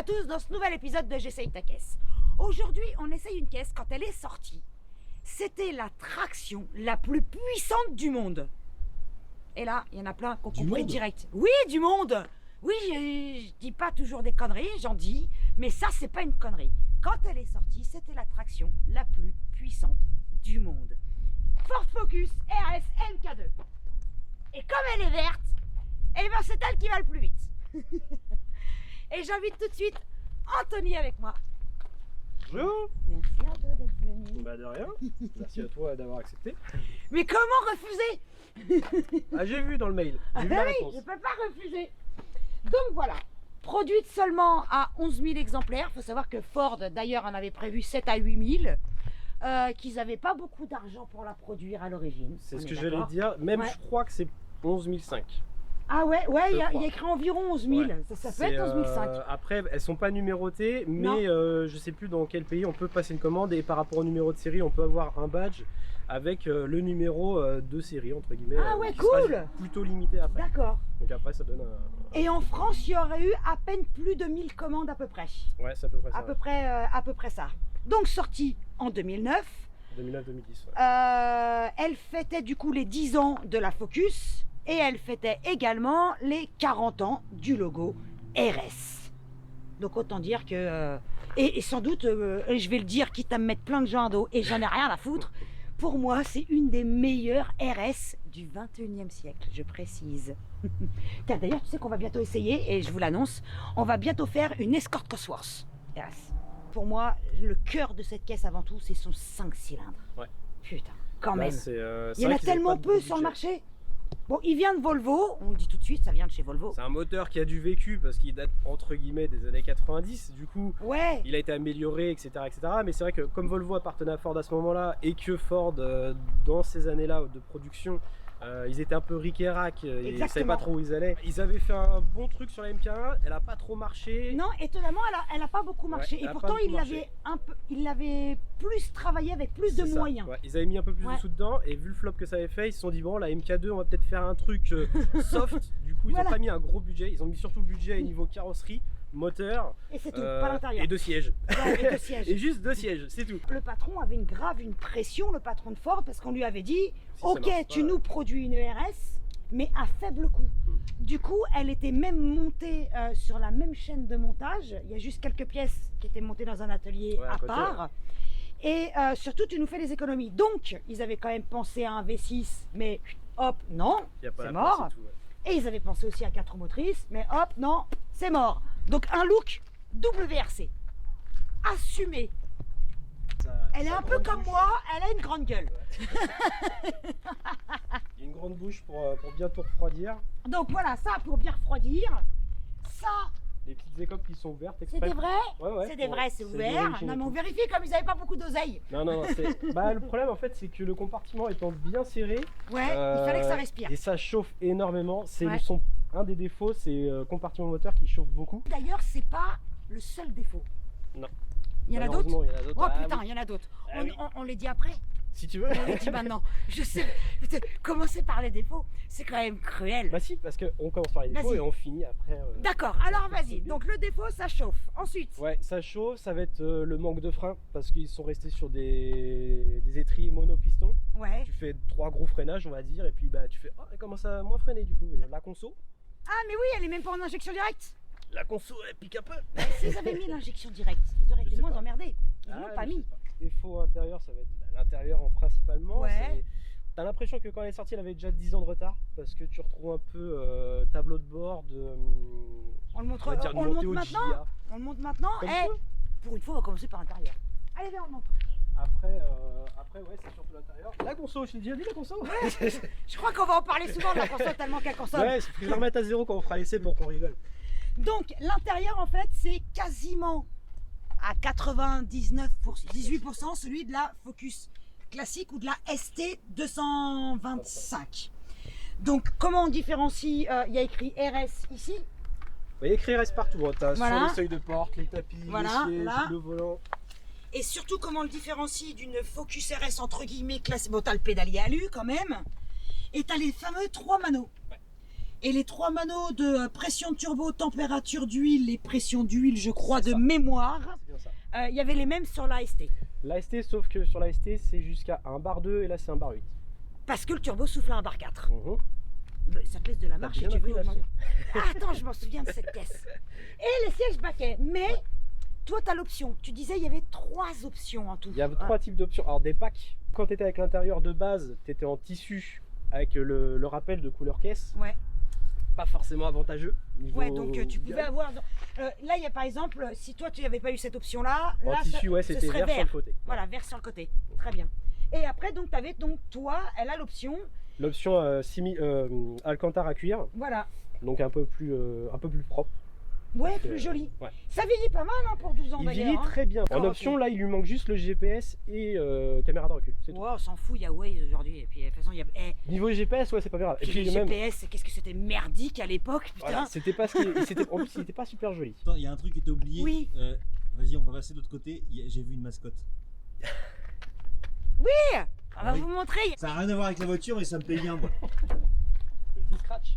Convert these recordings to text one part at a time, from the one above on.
tous dans ce nouvel épisode de J'essaye ta caisse. Aujourd'hui, on essaye une caisse. Quand elle est sortie, c'était la traction la plus puissante du monde. Et là, il y en a plein qui ont compris direct. Oui, du monde. Oui, je dis pas toujours des conneries, j'en dis, mais ça, c'est pas une connerie. Quand elle est sortie, c'était la traction la plus puissante du monde. Ford Focus RS MK2. Et comme elle est verte, eh ben c'est elle qui va le plus vite. Et j'invite tout de suite Anthony avec moi. Bonjour. Merci à toi d'être venu. Bah de rien. Merci à toi d'avoir accepté. Mais comment refuser? Ah j'ai vu dans le mail. Ah J'ai vu bah la oui, réponse. je peux pas refuser. Donc voilà, produite seulement à 11 000 exemplaires. Il faut savoir que Ford d'ailleurs en avait prévu 7 à 8 000. Qu'ils n'avaient pas beaucoup d'argent pour la produire à l'origine. C'est On ce est que j'allais d'accord. dire. Même Ouais. je crois que c'est 11 500. Ah ouais, il y a crois. écrit environ 11 000. Ouais. Ça peut être 11 500. Après, elles sont pas numérotées, mais je sais plus dans quel pays on peut passer une commande et par rapport au numéro de série, on peut avoir un badge avec le numéro de série entre guillemets. Ah ouais, qui sera cool. plutôt limité après. D'accord. Donc après, ça donne un. Et en France, il y aurait eu à peine plus de 1000 commandes à peu près. Ouais, c'est à peu près ça. À peu près ça. Donc sortie en 2009. 2009-2010. Ouais. Elle fêtait du coup les 10 ans de la Focus et elle fêtait également les 40 ans du logo RS. Donc autant dire que... et sans doute, et je vais le dire quitte à me mettre plein de gens à dos et j'en ai rien à foutre, pour moi c'est une des meilleures RS du 21e siècle, je précise. Tiens, d'ailleurs tu sais qu'on va bientôt essayer, et je vous l'annonce, on va bientôt faire une Escort Cosworth RS. Pour moi, le cœur de cette caisse avant tout, c'est son 5 cylindres. Ouais. Putain, quand Là, même. c'est Il y en vrai a qu'ils avaient tellement pas peu de sur le budget. marché. Bon, il vient de Volvo, on le dit tout de suite, ça vient de chez Volvo. C'est un moteur qui a du vécu parce qu'il date entre guillemets des années 90. Du coup, Ouais, il a été amélioré, etc. etc. Mais c'est vrai que comme Volvo appartenait à Ford à ce moment-là et que Ford, dans ces années-là de production, ils étaient un peu ric et rac, ils ne savaient Exactement. pas trop où ils allaient. Ils avaient fait un bon truc sur la MK1, elle a pas trop marché. non, étonnamment, elle a pas beaucoup marché. Ouais, elle Et a pourtant, pas beaucoup marché. il l'avait plus travaillé avec plus de C'est ça. moyens. Ouais, ils avaient mis un peu plus Ouais. de sous dedans et vu le flop que ça avait fait, ils se sont dit bon la MK2 on va peut-être faire un truc soft. Du coup ils Voilà. ont pas mis un gros budget, ils ont mis surtout le budget au niveau carrosserie, moteur Et c'est tout, pas l'intérieur. et 2 sièges. Ouais, et deux sièges. Et juste 2 sièges, c'est tout. Le patron avait une pression, le patron de Ford, parce qu'on lui avait dit Si ça ok, marche tu pas, nous produis une RS, mais à faible coût. Du coup, elle était même montée sur la même chaîne de montage. Il y a juste quelques pièces qui étaient montées dans un atelier Ouais, à à côté, part. Et surtout, tu nous fais des économies. Donc, ils avaient quand même pensé à un V6, mais hop, non, Y a pas c'est la mort. place et tout, ouais. Et ils avaient pensé aussi à 4 motrices, mais hop, non, c'est mort. Donc, un look WRC. Assumé. Elle est un peu comme moi, elle a une grande gueule. Il y a une grande bouche pour bientôt refroidir. Donc voilà, ça pour bien refroidir. Ça, Les petites écopes qui sont ouvertes. c'est exprès. des vrais. Ouais, ouais, C'est des pour- vrais, c'est des ouvert. origines Non, et mais on tout. vérifie comme ils n'avaient pas beaucoup d'oseille. Non, c'est. Bah, le problème en fait, c'est que le compartiment étant bien serré. Ouais, il fallait que ça respire. Et ça chauffe énormément. C'est Ouais. un des défauts, c'est compartiment moteur qui chauffe beaucoup. D'ailleurs, c'est pas le seul défaut. Non. Il y en a d'autres. Malheureusement, il y en a d'autres. Oh Ah, putain, oui. il y en a d'autres. Ah On, oui. on les dit après. Si tu veux. On les dit maintenant. Je sais. Commencer par les défauts, c'est quand même cruel. Bah si, parce qu'on commence par les défauts Vas-y. et on finit après. D'accord, alors vas-y. Donc le défaut, ça chauffe. Ensuite. Ouais, ça chauffe, ça va être le manque de frein parce qu'ils sont restés sur des étriers monopistons. Ouais. Tu fais 3 gros freinages, on va dire, et puis bah tu fais, oh, elle commence à moins freiner du coup. La conso, Ah, mais oui, elle est même pas en injection directe. elle pique un peu. S'ils avaient mis l'injection directe, ils auraient Je été sais moins pas. emmerdés. Ils Ah, l'ont pas je mis. sais pas. Défaut intérieur, ça va être l'intérieur principalement. Ouais. T'as l'impression que quand elle est sortie, elle avait déjà 10 ans de retard parce que tu retrouves un peu tableau de bord de. On le montre, on va dire, on de le montée montre au maintenant. GIA. On le montre maintenant. Comme Eh, tu veux. pour une fois, on va commencer par l'intérieur. Allez, viens, on le montre. Après, ouais, c'est surtout l'intérieur. La conso, je t'ai déjà dit la conso. Je crois qu'on va en parler souvent de la console tellement qu'elle consomme. Ouais, il faut que je la remette à zéro quand on fera l'essai pour qu'on rigole. Donc, l'intérieur, en fait, c'est quasiment à 98%, celui de la Focus classique ou de la ST 225. Donc, comment on différencie Il y a écrit RS ici. Vous voyez, écrit reste partout. Hein. T'as Voilà. sur les seuils de porte, les tapis, Voilà, les sièges, là. le volant. Et surtout, comment on le différencie d'une Focus RS entre guillemets classique. Bon, t'as le pédalier alu quand même. Et t'as les fameux 3 manos. Ouais. Et les 3 manos de pression turbo, température d'huile et pression d'huile, je crois, C'est de ça. mémoire. C'est bien ça. Il y avait les mêmes sur l'AST. L'AST, sauf que sur l'AST, c'est jusqu'à un bar 2 et là, c'est un bar 8. Parce que le turbo souffle à un bar 4. Mhm. Ça te laisse de la marche bien si tu veux. appris la leçon. Attends, je m'en souviens de cette caisse. Et les sièges baquets. Mais toi, tu as l'option. Tu disais il y avait 3 options en tout. Il y a 3 types d'options. Alors, des packs, quand tu étais avec l'intérieur de base, tu étais en tissu avec le rappel de couleur caisse. Ouais. Pas forcément avantageux. Niveau Ouais, donc tu pouvais gamme. avoir. Là, il y a par exemple, si toi tu n'avais pas eu cette option-là, En là, tissu, ouais, ce c'était serait vert sur le côté. Voilà, vert sur le côté. Très bien. Et après, donc, tu avais donc toi, elle a l'option. L'option Alcantara à cuir, Voilà. donc un peu plus propre. Ouais, Donc, plus joli. ouais. Ça vieillit pas mal hein, pour 12 ans Il d'ailleurs. vieillit hein. très bien. En D'accord, option, ok. là, il lui manque juste le GPS et caméra de recul. C'est tout. Ouais, on s'en fout, il y a Waze aujourd'hui. Et puis, de toute façon, il y a. Niveau GPS, ouais, c'est pas grave. Et Puis puis les même, GPS, qu'est-ce que c'était merdique à l'époque, putain. voilà, c'était pas ce qui... en plus, il était pas super joli. Attends, il y a un truc que t'as oublié. Oui. Vas-y, on va passer de l'autre côté. J'ai vu une mascotte. On va oui. vous montrer. Ça n'a rien à voir avec la voiture, mais ça me plaît bien, moi. Le petit scratch.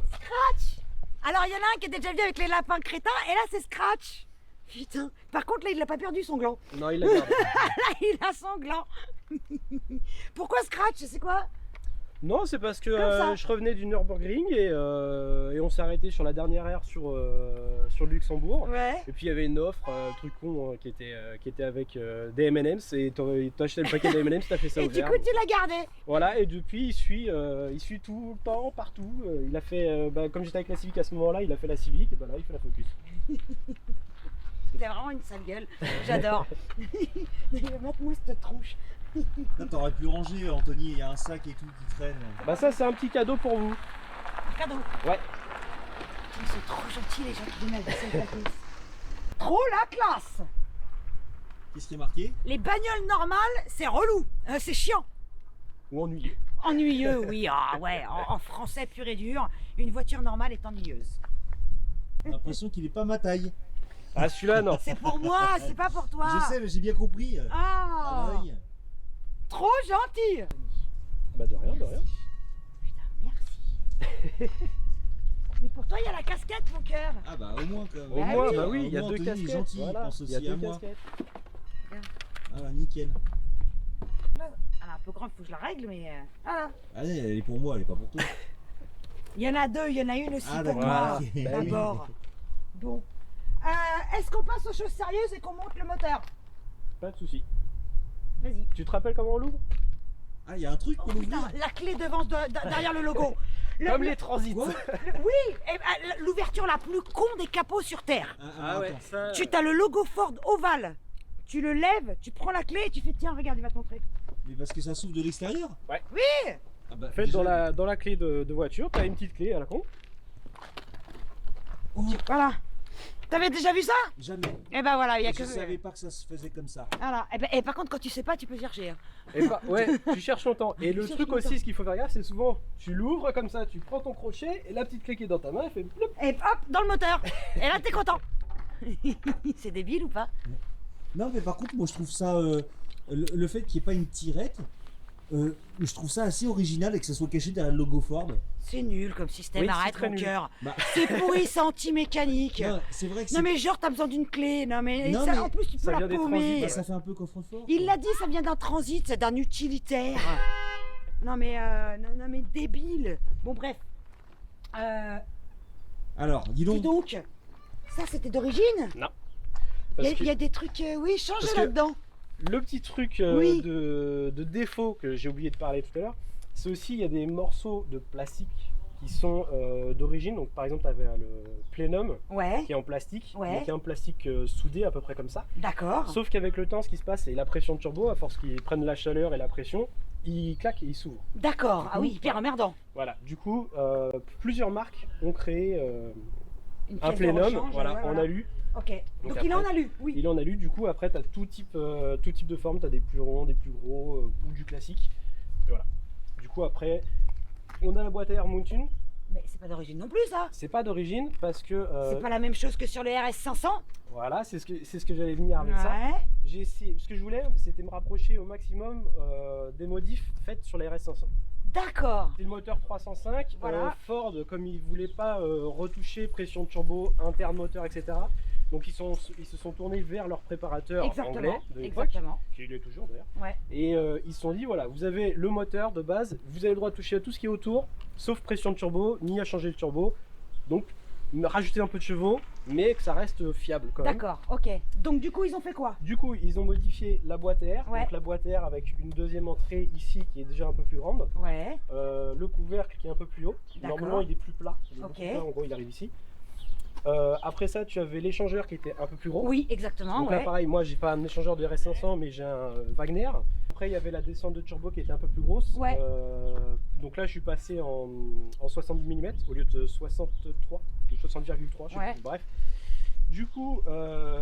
Scratch. Alors, il y en a un qui était déjà venu avec les lapins crétins, et là, c'est Scratch. Putain. Par contre, là, il n'a pas perdu son gland. Non, il l'a gardé. Là, il a son gland. Pourquoi Scratch? C'est quoi? Non, c'est parce que Comme ça. je revenais du Nürburgring et on s'est arrêté sur la dernière aire sur le Luxembourg. Ouais. Et puis il y avait une offre, truc con, qui était avec des M&M's et t'as acheté le paquet des M&M's, t'as fait ça Et au du vert. coup, tu l'as gardé. Voilà, et depuis il suit tout le temps, partout. Il a fait, comme j'étais avec la Civic à ce moment-là, il a fait la Civic et bah là il fait la Focus. Il a vraiment une sale gueule. J'adore. Montre-moi cette tronche. Là, t'aurais pu ranger, Anthony, il y a un sac et tout qui traîne. Bah ça c'est un petit cadeau pour vous. Cadeau. Ouais. Ils sont trop gentils, les gens qui donnent la vaisselle gratis. Trop la classe. Qu'est-ce qui est marqué? Les bagnoles normales, c'est relou. C'est chiant. Ou ennuyé. Ennuyeux, oui. Ah ouais, en français pur et dur, une voiture normale est ennuyeuse. J'ai l'impression qu'il est pas ma taille. Ah celui-là non. C'est pour moi, c'est pas pour toi. Je sais, mais j'ai bien compris. Ah, oui. trop gentil. Bah de rien, de rien. Putain, merci. Mais pour toi, il y a la casquette, mon cœur. Ah bah au moins quand même. Au Bah moins, oui. bah oui, Au il y a moins, deux Anthony, il est casquettes. gentil, il Voilà, pense il y a aussi à deux moi. casquettes. Ah bah nickel. Elle est un peu grande, faut que je la règle, mais. Voilà. Allez, elle est pour moi, elle est pas pour toi. Il y en a deux, il y en a une aussi Ah, pour d'accord. moi. Ok. Bah oui. D'abord. Bon. Est-ce qu'on passe aux choses sérieuses et qu'on monte le moteur? Pas de soucis. Vas-y. Tu te rappelles comment on l'ouvre? Ah, il y a un truc Oh pour l'ouvrir. putain, la clé devant, derrière le logo. Comme les transits. Quoi Oui, l'ouverture la plus con des capots sur Terre. Ah ouais, attends. ça... Tu as le logo Ford ovale. Tu le lèves, tu prends la clé et tu fais tiens, regarde, il va te montrer. Mais parce que ça s'ouvre de l'extérieur. Oui. Ah bah, En fait, déjà- dans la clé de voiture, t'as une petite clé à la con. Oh, Voilà. T'avais déjà vu ça? jamais. Eh ben voilà, il y a Je que. savais pas que ça se faisait comme ça. Voilà. Et par contre, quand tu sais pas, tu peux chercher. Hein. Et bah, ouais, tu cherches longtemps. Et le Tu cherches truc longtemps. aussi, ce qu'il faut faire gaffe, c'est souvent, tu l'ouvres comme ça, tu prends ton crochet et la petite clé qui est dans ta main, elle fait ploup. Et hop, dans le moteur. Et là, t'es content. C'est débile ou pas? Non, mais par contre, moi je trouve ça. Le fait qu'il n'y ait pas une tirette, je trouve ça assez original et que ça soit caché derrière le logo Ford. C'est nul comme système, Oui, c'est arrête très mon nul. cœur. Bah, C'est pourri, c'est anti-mécanique. non, c'est vrai que c'est. Non mais genre t'as besoin d'une clé, non mais, Non, ça, mais en plus tu peux ça la vient des paumer. transits, Bah, ça fait un peu coffre-fort. Il quoi. l'a dit, ça vient d'un transit, c'est d'un utilitaire. Non mais non mais débile. Bon bref. Alors, dis Dis donc. donc, ça c'était d'origine. Parce Il que y a des trucs, oui, changez parce que- là-dedans. le petit truc Oui. de défaut que j'ai oublié de parler tout à l'heure, c'est aussi, il y a des morceaux de plastique qui sont d'origine. Donc par exemple, tu avais le plénum Ouais, qui est en plastique, Ouais. mais qui est un plastique soudé à peu près comme ça. d'accord. Sauf qu'avec le temps, ce qui se passe, c'est la pression de turbo, à force qu'ils prennent la chaleur et la pression, il claque et il s'ouvre. D'accord. Ah oui, hyper emmerdant. Voilà, du coup, plusieurs marques ont créé Une un pièce de plénum, rechange, voilà, ouais, en alu. Ok. Donc Donc il en après- a lu, oui. Il en a lu, du coup, après, tu as tout type de forme, tu as des plus ronds, des plus gros, ou du classique. Et voilà. Du coup, après, on a la boîte à air Mountain. Mais c'est pas d'origine non plus ça. C'est pas d'origine parce que. C'est pas la même chose que sur le RS 500. Voilà, c'est ce que j'allais venir avec ça. Ouais. J'ai essayé, ce que je voulais, c'était me rapprocher au maximum des modifs faits sur les RS500. D'accord. C'est le moteur 305. Voilà. Ford, comme ils voulaient pas retoucher pression de turbo, interne moteur, etc. Donc ils se sont tournés vers leur préparateur Exactement. anglais de l'époque, Exactement. qui l'est toujours d'ailleurs. Ouais. Et ils se sont dit voilà, vous avez le moteur de base, vous avez le droit de toucher à tout ce qui est autour, sauf pression de turbo, ni à changer le turbo. Donc rajouter un peu de chevaux, mais que ça reste fiable quand même. D'accord, ok. Donc du coup, ils ont fait quoi? Du coup, ils ont modifié la boîte air. Ouais. Donc la boîte air avec une deuxième entrée ici qui est déjà un peu plus grande. Ouais. Le couvercle qui est un peu plus haut. D'accord. Normalement, il est plus plat. Il est Ok. beaucoup plus plat, en gros, il arrive ici. Après ça, tu avais l'échangeur qui était un peu plus gros. Oui, exactement. Donc là, Ouais. pareil, moi, j'ai pas un échangeur de RS500, mais j'ai un Wagner. Après, il y avait la descente de turbo qui était un peu plus grosse. Ouais. Donc là, je suis passé en 70 mm au lieu de 63 ou 60,3, je sais Ouais. plus. Bref. Du coup,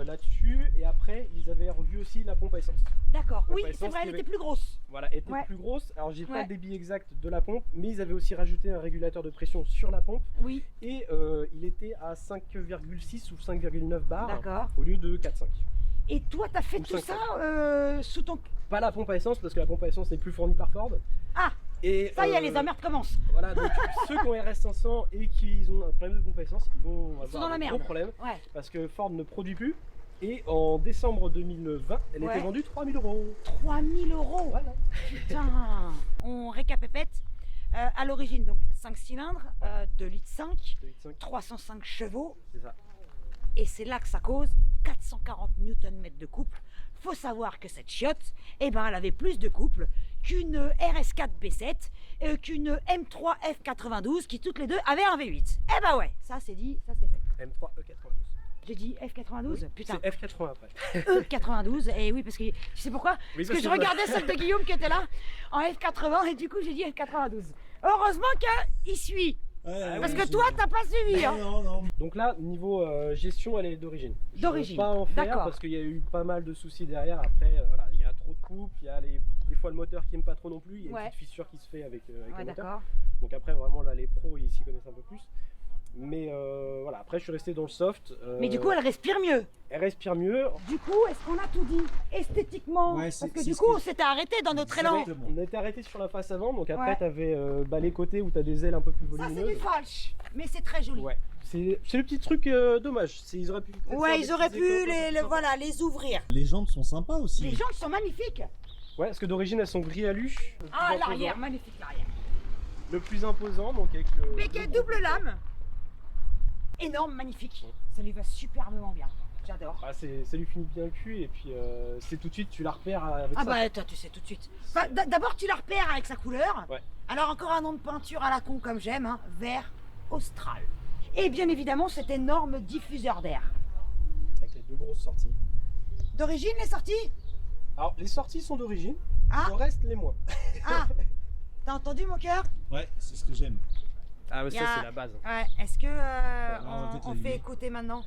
là-dessus, et après, ils avaient revu aussi la pompe à essence. D'accord. Pompe Oui, à c'est essence vrai, qui elle avait- était plus grosse. Voilà, était Ouais. plus grosse. Alors, j'ai pas Ouais. le débit exact de la pompe, mais ils avaient aussi rajouté un régulateur de pression sur la pompe. Oui, Et il était à 5,6 ou 5,9 bars d'accord. au lieu de 4,5. Et toi, t'as fait Ou tout 5. ça sous ton... Pas la pompe à essence parce que la pompe à essence n'est plus fournie par Ford. Ah, Et ça y est, les emmerdes commencent. Voilà, donc ceux qui ont RS500 et qui ont un problème de pompe à essence, ils vont Ils sont avoir dans la un merde. gros problème Ouais. parce que Ford ne produit plus. Et en décembre 2020, elle Ouais. était vendue 3 000 €. 3000 €. Voilà. Putain. On récapépète. À l'origine, donc 5 cylindres, 2 litres 5, 2,5, 305 chevaux. c'est ça. Et c'est là que ça cause 440 Nm de couple. Faut savoir que cette chiotte, eh ben, elle avait plus de couple qu'une RS4 B7, qu'une M3 F92 qui toutes les deux avaient un V8. Eh ben ouais, ça c'est dit, ça c'est fait. M3 E92. J'ai dit F92, putain. C'est F80 après. E92, et oui, parce que tu sais pourquoi? Oui, Parce que je regardais celle de Guillaume qui était là en F80 et du coup j'ai dit F92. Heureusement qu'il suit, parce que toi t'as pas suivi. Hein. Non, non. Donc là, niveau gestion, elle est d'origine. Je D'origine, veux pas en faire d'accord. parce qu'il y a eu pas mal de soucis derrière. Après, voilà, il y a trop de couple, il y a des fois le moteur qui aime pas trop non plus. Il y a Ouais. une petite fissure qui se fait avec Ouais, le moteur. d'accord. Donc après, vraiment, là, les pros, ils s'y connaissent un peu plus. Mais voilà, après, je suis resté dans le soft. Mais du coup elle respire mieux. elle respire mieux. Du coup, est-ce qu'on a tout dit esthétiquement? Ouais, Parce c'est- que c'est du ce coup, que- on s'était arrêté dans notre élan. Exactement. On était arrêté sur la face avant, donc après, Ouais. tu avais les côtés où tu as des ailes un peu plus Ça, c'est volumineuses. du falche, mais c'est très joli. Ouais, c'est le petit truc dommage. Ils auraient pu. peut-être faire Ouais, des ils auraient petits pu écoles un peu plus sympas. voilà, les ouvrir. Les jantes sont sympas aussi. Les jantes sont magnifiques. Ouais, parce que d'origine elles sont gris alu. Le plus Ah, imposant. l'arrière, magnifique l'arrière. Le plus imposant, donc avec le. Béquet double lame. Énorme, magnifique. Ça lui va superbement bien. J'adore. Ah, ça lui finit bien le cul et puis c'est tout de suite tu la repères avec Ah ça. bah toi tu sais tout de suite. Enfin, d'abord tu la repères avec sa couleur. Ouais. Alors encore un nom de peinture à la con comme j'aime, hein, vert austral. Et bien évidemment cet énorme diffuseur d'air. Avec les deux grosses sorties. D'origine les sorties? Alors les sorties sont d'origine, Ah, le reste les moins. ah. T'as entendu mon cœur? Ouais, c'est ce que j'aime. Ah mais Y ça a- c'est la base. Ouais, est-ce que on va peut-être on l'allumer. fait écouter maintenant?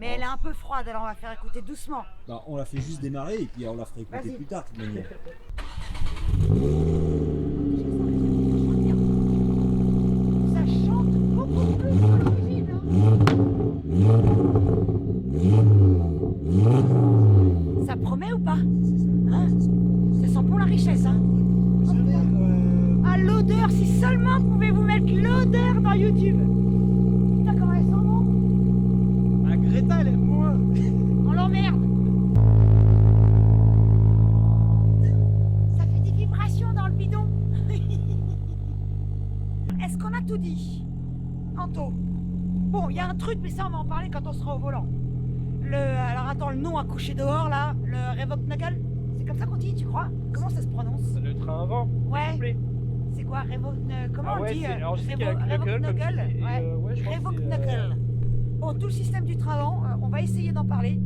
Mais Ouais. elle est un peu froide, alors on va faire écouter doucement. Bah, on la fait juste démarrer et puis on la fera écouter Vas-y. plus tard de toute manière. Ça chante beaucoup plus que l'origine. Hein. Ça promet ou pas? Hein? Ça sent pour la richesse. Hein? Ah, l'odeur, si seulement pouvez-vous mettre l'odeur dans YouTube. Putain, comment elle sent bon? Ah Greta elle est moins. On l'emmerde. Ça fait des vibrations dans le bidon. Est-ce qu'on a tout dit? Anto. Bon, il y a un truc, mais ça on va en parler quand on sera au volant. Alors attends, le nom à coucher dehors là, le Revoke Knuckle. C'est comme ça qu'on dit, tu crois? Comment ça se prononce? Le train avant. Ouais. Soufflé. C'est quoi Revoke Comment Ah on ouais, dit alors je sais qu'il y a Revoke Knuckle comme tu Knuckle, dis, et, ouais. ouais, je crois que Revoke c'est, Knuckle. Bon, tout le système du train avant, on va essayer d'en parler.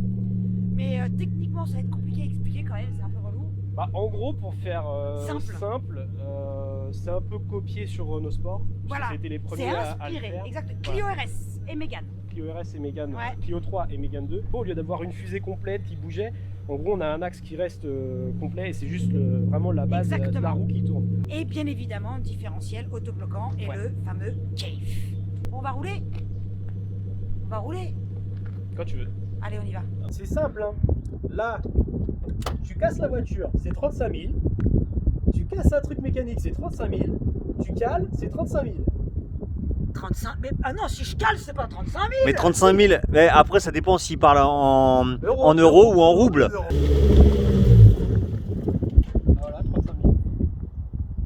Mais techniquement, ça va être compliqué à expliquer quand même, c'est un peu relou. Bah, en gros, pour faire Simple. c'est un peu copié sur Renault Sport. parce que Voilà, C'était les c'est premiers à le inspiré, faire. exact. Clio RS et Mégane. Clio RS et Mégane, Ouais. Clio 3 et Mégane 2. Au lieu d'avoir une fusée complète qui bougeait, en gros, on a un axe qui reste complet et c'est juste vraiment la base de la Exactement. roue qui tourne. Et bien évidemment, différentiel autobloquant et Ouais. le fameux cave. On va rouler? On va rouler? Quand tu veux. Allez, on y va. C'est simple, hein. Là, tu casses la voiture, c'est 35 000. Tu casses un truc mécanique, c'est 35 000. tu cales, c'est 35 000. 35 mais, ah non, si je cale, c'est pas 35 000. Mais 35 000, mais après ça dépend s'il parle en Euros. euros ou en roubles. Voilà, 35 000.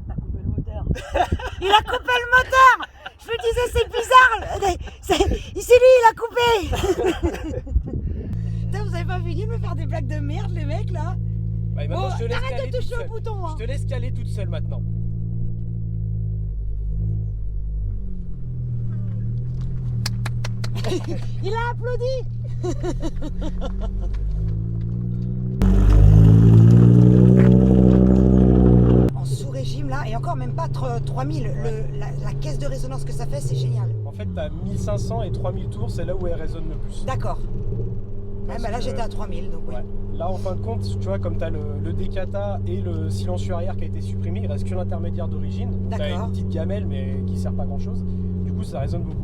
T'as coupé le moteur. Il a coupé le moteur. Je me disais, c'est bizarre. C'est lui, il a coupé. Putain, vous avez pas fini de me faire des blagues de merde, les mecs, là? Ouais, maintenant, Oh, je te laisse arrête caler de toute toucher au seule. bouton, hein. Je te laisse caler toute seule maintenant. Il a applaudi. En sous-régime, là, et encore même pas 3000. La caisse de résonance que ça fait, c'est génial. En fait, t'as 1500 et 3000 tours, c'est là où elle résonne le plus. D'accord. Ah, Parce bah là, que- j'étais à 3000, donc oui. Ouais. Là, en fin de compte, tu vois, comme tu as le décata et le silencieux arrière qui a été supprimé, il reste que l'intermédiaire d'origine. Tu as D'accord. une petite gamelle, mais qui sert pas grand chose. Du coup, ça résonne beaucoup.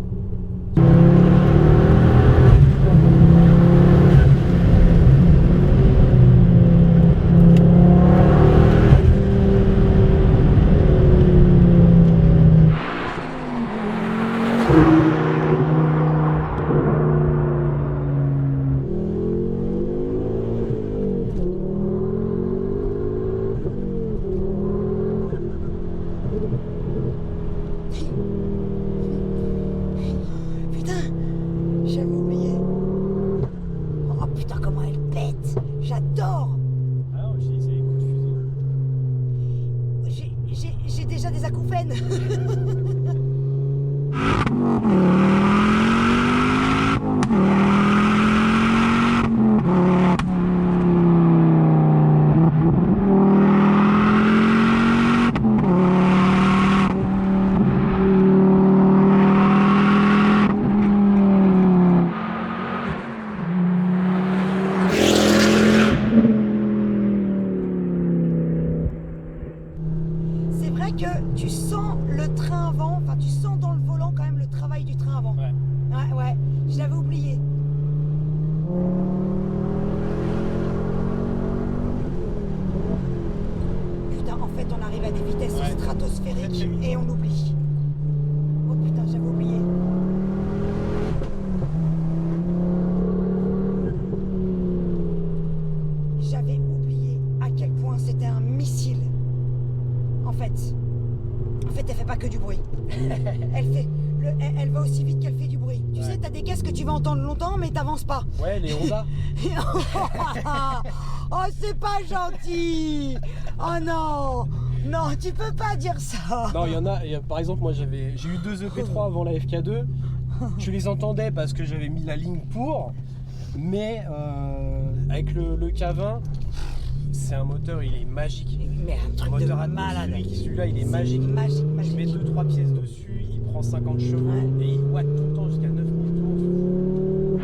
Putain, j'avais oublié. Oh putain, comment elle pète. J'adore. Ah non, je dis, c'est coup de fusil. J'ai déjà des acouphènes. C'est vrai que tu sens le train avant, enfin tu sens dans le volant quand même le travail du train avant. Ouais. Ouais, je l'avais oublié. Putain, en fait, on arrive à des vitesses Ouais. stratosphériques Très, très vite. et on oublie. Oh putain, j'avais oublié. J'avais oublié à quel point c'était un missile. En fait, elle fait pas que du bruit. Elle va aussi vite qu'elle fait du bruit. Tu Ouais. sais, t'as des caisses que tu vas entendre longtemps, mais t'avances pas. Ouais, les Honda. Oh, c'est pas gentil. Oh non, non, tu peux pas dire ça. Non, il y en a. Par exemple, moi, j'ai eu 2 EP3 avant la FK2. Je les entendais parce que j'avais mis la ligne pour. Mais avec le K20, c'est un moteur, il est magique. Mais un Un truc de moteur malade. atmosphérique, celui-là, il est magique. Magique, Je magique. mets 2-3 pièces dessus, il prend 50 chevaux Ouais. et il watt tout le temps jusqu'à 9000 tours.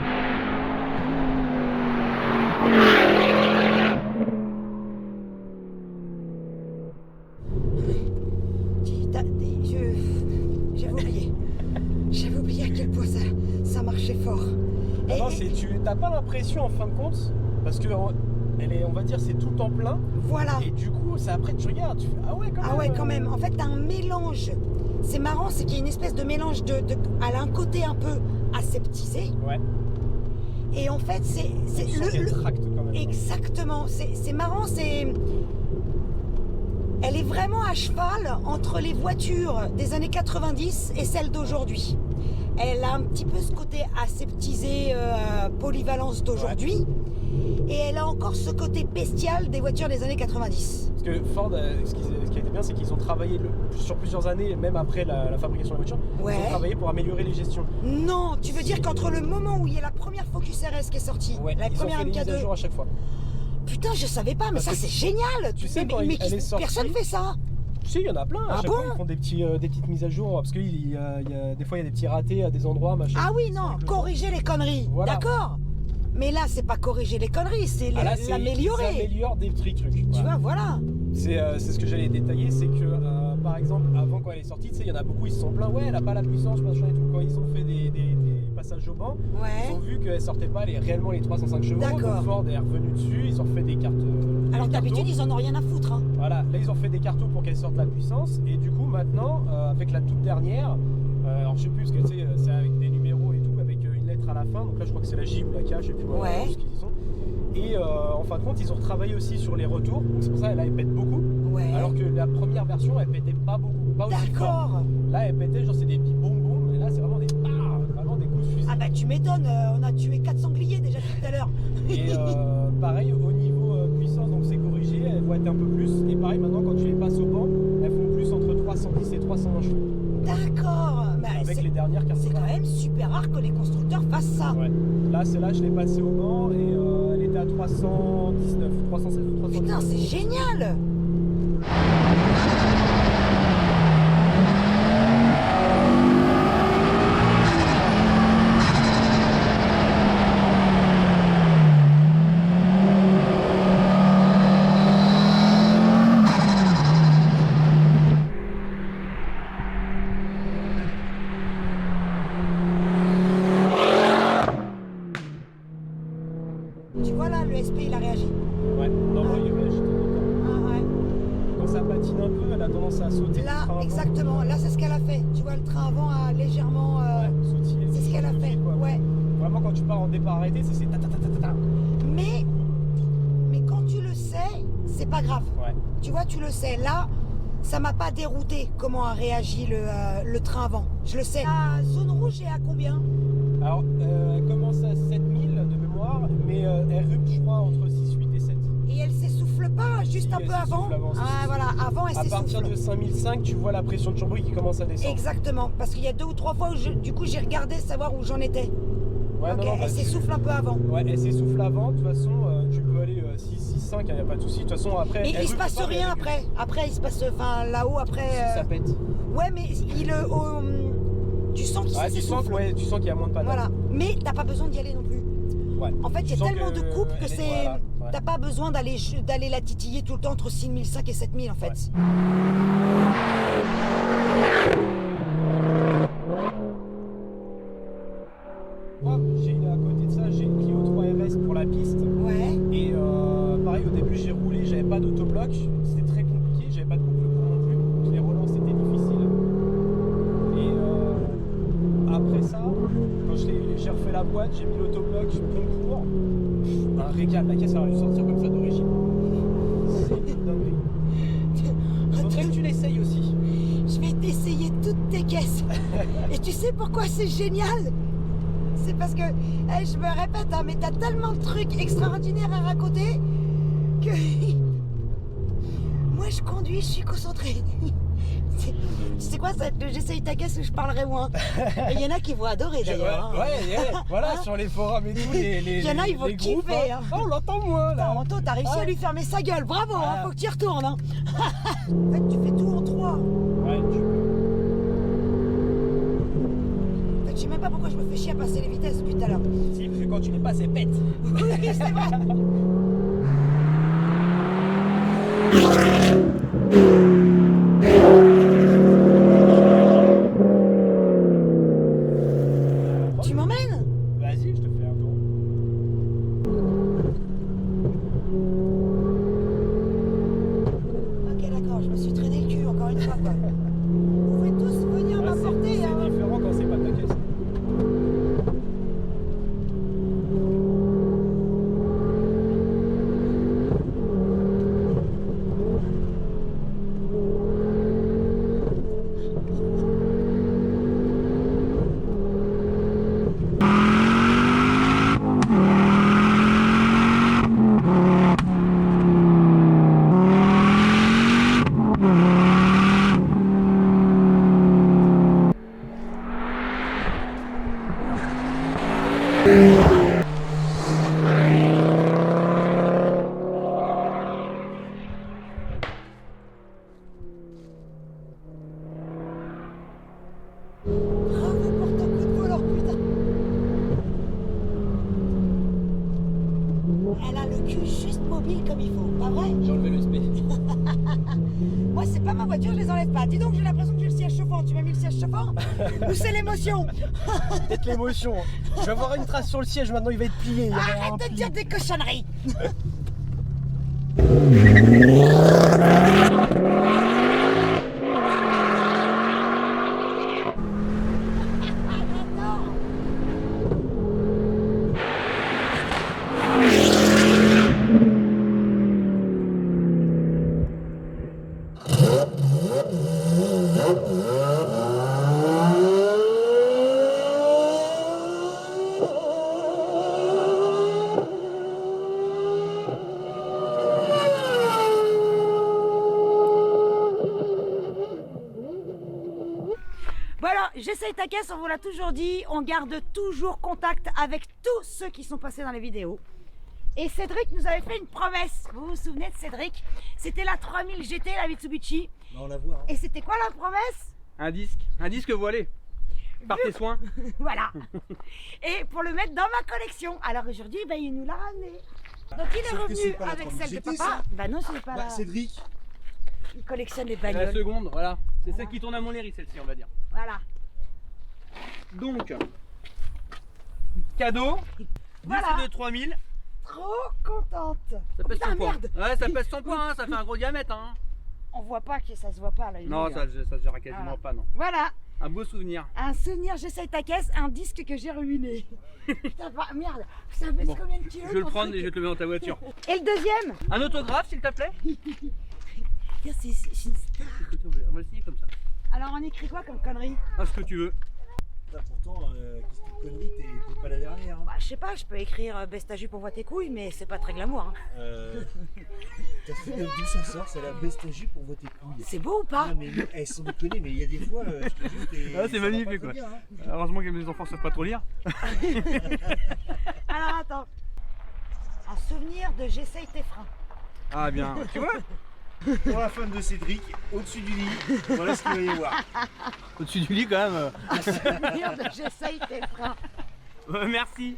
J'avais oublié. J'avais oublié à quel point ça marchait fort. Ah non, tu n'as pas l'impression en fin de compte, parce que on va dire, c'est tout le temps plein. Voilà. Et du coup, c'est après tu regardes, tu fais ah ouais quand même. Ah ouais, quand même. En fait, t'as un mélange. C'est marrant, c'est qu'il y a une espèce de mélange elle a un côté un peu aseptisé. Ouais. Et en fait, c'est Tu sens qu'elle tracte quand même. exactement. C'est marrant, elle est vraiment à cheval entre les voitures des années 90 et celles d'aujourd'hui. Elle a un petit peu ce côté aseptisé, polyvalence d'aujourd'hui. Et elle a encore ce côté bestial des voitures des années 90. Parce que Ford, ce qui a été bien, c'est qu'ils ont travaillé sur plusieurs années, même après la fabrication de la voiture, Ouais. ils ont travaillé pour améliorer les gestions. Non, tu veux dire qu'entre le moment où il y a la première Focus RS qui est sortie, Ouais, la ils ont première fait des mises à MK2, jour à chaque fois. putain, je savais pas, mais Parce ça que c'est génial. tu sais, quand mais elle est sortie- personne fait ça. Tu sais, il y en a plein. À Ah chaque bon fois, ils font des petites mises à jour. Parce que des fois, il y a des petits ratés à des endroits, machin. Ah oui, non, Avec le- corriger les conneries, Voilà. d'accord. Mais là, c'est pas corriger les conneries, c'est Ah là, c'est- l'améliorer. Ils améliorent des trucs. Tu vois, voilà. C'est ce que j'allais détailler, c'est que par exemple, avant quand elle est sortie, tu sais, il y en a beaucoup, ils se sont plaints, ouais, elle a pas la puissance, machin et tout. Quand ils ont fait passage au banc, ils Ouais. ont vu qu'elle sortait pas réellement les 305 chevaux. D'accord. Donc Ford est revenu dessus, ils ont refait des cartes. Alors des d'habitude, cartos. ils en ont rien à foutre. Hein. Voilà, là ils ont fait des cartos pour qu'elle sorte la puissance. Et du coup, maintenant, avec la toute dernière, alors je sais plus, parce que tu sais, c'est avec des numéros et tout, avec une lettre à la fin. Donc là, je crois que c'est la J ou la K, je sais plus Ouais. ce qu'ils y sont. Et en fin de compte, ils ont retravaillé aussi sur les retours. Donc c'est pour ça qu'elle pète beaucoup. Ouais. Alors que la première version, elle pétait pas beaucoup, pas aussi fort. D'accord. Là, elle pétait, genre c'est des petits bonbons, et là, c'est vraiment des vraiment des coups de fusil. Ah bah tu m'étonnes, on a tué 4 sangliers déjà tout à l'heure. Et pareil, au niveau puissance, donc c'est corrigé, elles vont être un peu plus. Et pareil, maintenant, quand tu les passes au banc, elles font plus entre 310 et 320 chevaux. D'accord. Mais Avec les dernières cartes. c'est quand même super rare que les constructeurs fassent ça. Ouais. Là, celle-là, je l'ai passée au banc et elle était à 319, 316 ou 319. Putain, c'est génial. Tu vois là, le SP il a réagi. Ouais, normalement, il réagit de temps en temps. Ah ouais. Quand ça patine un peu, elle a tendance à sauter. Là, le train avant. exactement. Là, c'est ce qu'elle a fait. Tu vois, le train avant a légèrement. Ouais, sautiller, C'est ce qu'elle a tout de fait. suite, quoi. Ouais. Vraiment, quand tu pars en départ arrêté, c'est ta ta ta ta ta ta. Mais quand tu le sais, c'est pas grave. Ouais. Tu vois, tu le sais. Là, ça m'a pas dérouté comment a réagi le train avant. Je le sais. La zone rouge est à combien? Alors, elle commence à 7000 de mémoire, mais elle rupte, je crois, entre 6, 8 et 7. Et elle s'essouffle pas juste Si, un elle peu avant? s'essouffle avant, si, Ah si, voilà, avant elle À partir s'essouffle. de 5005, tu vois la pression de turbo qui commence à descendre. Exactement, parce qu'il y a 2 ou 3 fois où du coup j'ai regardé savoir où j'en étais. Ouais, Ok, non, non, bah, elle tu- s'essouffle un peu avant. Ouais, elle s'essouffle avant, de toute façon, tu peux aller 6, 6, 5, il n'y a pas de souci. De toute façon, après. Et elle il se rupte passe pas, mais rien elle régule. après. Après, il se passe. Enfin, là-haut, après. Si, ça pète. Ouais, mais tu sens qu'il Ouais, tu sens s'essouffle. tu sens qu'il y a moins de panne. Voilà. Mais t'as pas besoin d'y aller non plus. Ouais. En fait, il y Tu a sens tellement de coupes que elle est- c'est. voilà, ouais. T'as pas besoin d'aller la titiller tout le temps entre 6005 et 7000 en fait. Ouais. Moi, à côté de ça, j'ai une Clio 3 RS pour la piste. Ouais. Et pareil, au début, j'ai roulé, j'avais pas d'autobloc. C'était très compliqué, j'avais pas de couple court non plus. Donc les relents, c'était difficile. Et après ça, quand j'ai refait la boîte, j'ai mis l'autobloc, bon court. Un régal, la caisse, elle aurait dû sortir comme ça d'origine. C'est une dinguerie. Faudrait que tu l'essayes aussi. Je vais t'essayer toutes tes caisses. Et tu sais pourquoi c'est génial? C'est parce que, je me répète, hein, mais t'as tellement de trucs extraordinaires à raconter que moi je conduis, je suis concentrée. Tu sais quoi, ça va être le j'essaye ta caisse où je parlerai moins. Et il y en a qui vont adorer d'ailleurs. hein. Ouais, voilà, sur les forums et tout, les Il y en a, ils vont les groupes, kiffer, hein. hein. Oh, on l'entend moins là. Putain, Anto, t'as réussi Ouais. à lui fermer sa gueule, bravo, hein, Ah. faut que tu y retournes. Hein. En fait, tu fais tout en 3. Ouais, tu peux. En fait, je sais même pas pourquoi je me fais chier à passer les vitesses depuis tout à l'heure. Si, parce que quand tu les passes, elles pètent. Oui, c'est vrai. Tu m'emmènes? Vas-y, je te fais un tour. Ok, d'accord, je me suis traîné le cul encore une fois. Quoi. Vous pouvez tous venir Ouais, m'apporter. c'est Hein. différent quand c'est pas ta caisse. Elle a le cul juste mobile comme il faut, pas vrai? J'ai enlevé l'USB. Moi, c'est pas ma voiture, je les enlève pas. Dis donc, j'ai l'impression que j'ai le siège chauffant. Tu m'as mis le siège chauffant? Ou c'est l'émotion? Peut-être l'émotion. Je vais avoir une trace sur le siège maintenant, il va être plié. Il va y avoir un Arrête de pli. dire des cochonneries. Voilà, j'essaye ta caisse, on vous l'a toujours dit, on garde toujours contact avec tous ceux qui sont passés dans les vidéos. Et Cédric nous avait fait une promesse, vous vous souvenez de Cédric? C'était la 3000 GT, la Mitsubishi. On la voit. Hein. Et c'était quoi la promesse? Un disque voilé. Par tes soins. Voilà. Et pour le mettre dans ma collection. Alors aujourd'hui, ben, il nous l'a ramené. Donc il est Sauf que revenu c'est pas la avec 3000 celle de GT, papa. ça. Bah non, c'est pas Bah, la... Cédric, Il collectionne les La bagnoles. seconde, voilà. C'est Voilà. celle qui tourne à Montlhéry, celle-ci, on va dire. Voilà. Donc, cadeau. Voilà. Disque de 3000. Trop contente. Ça pèse Putain, 100 points. merde. Ouais, ça pèse 100 points, hein, ça fait un gros diamètre. Hein. On voit pas que ça se voit pas là. Non, ça se gère quasiment Voilà. pas, non. Voilà. Un beau souvenir. Un souvenir, j'essaye ta caisse, un disque que j'ai ruiné. Putain, bah, merde, ça pèse Bon, combien de kilos? Je vais le ton prendre truc et je vais te le mettre dans ta voiture. Et le deuxième? Un autographe, s'il te plaît. Tiens, c'est une star. Écoutez, on va le signer comme ça. Alors on écrit quoi comme connerie? Ah, ce que tu veux. putain, pourtant, qu'est-ce que connerie, t'es pas la dernière. Hein. Bah, je sais pas, je peux écrire baisse ta jupe, on voit tes couilles, mais c'est pas très glamour. Hein. T'as fait d'où ça sort, c'est la bestagie pour voter couilles. C'est beau ou pas? Ah, mais elles sont déconnées, mais il y a des fois, je te jure, Ah, c'est ça va magnifique, pas quoi. très bien, hein. Heureusement que mes enfants savent pas trop lire. Alors attends. Un souvenir de j'essaye tes freins. Ah bien, tu vois. Pour la femme de Cédric, au-dessus du lit, voilà ce qu'il va y avoir. Au-dessus du lit quand même. Un souvenir de j'essaye tes freins. Merci.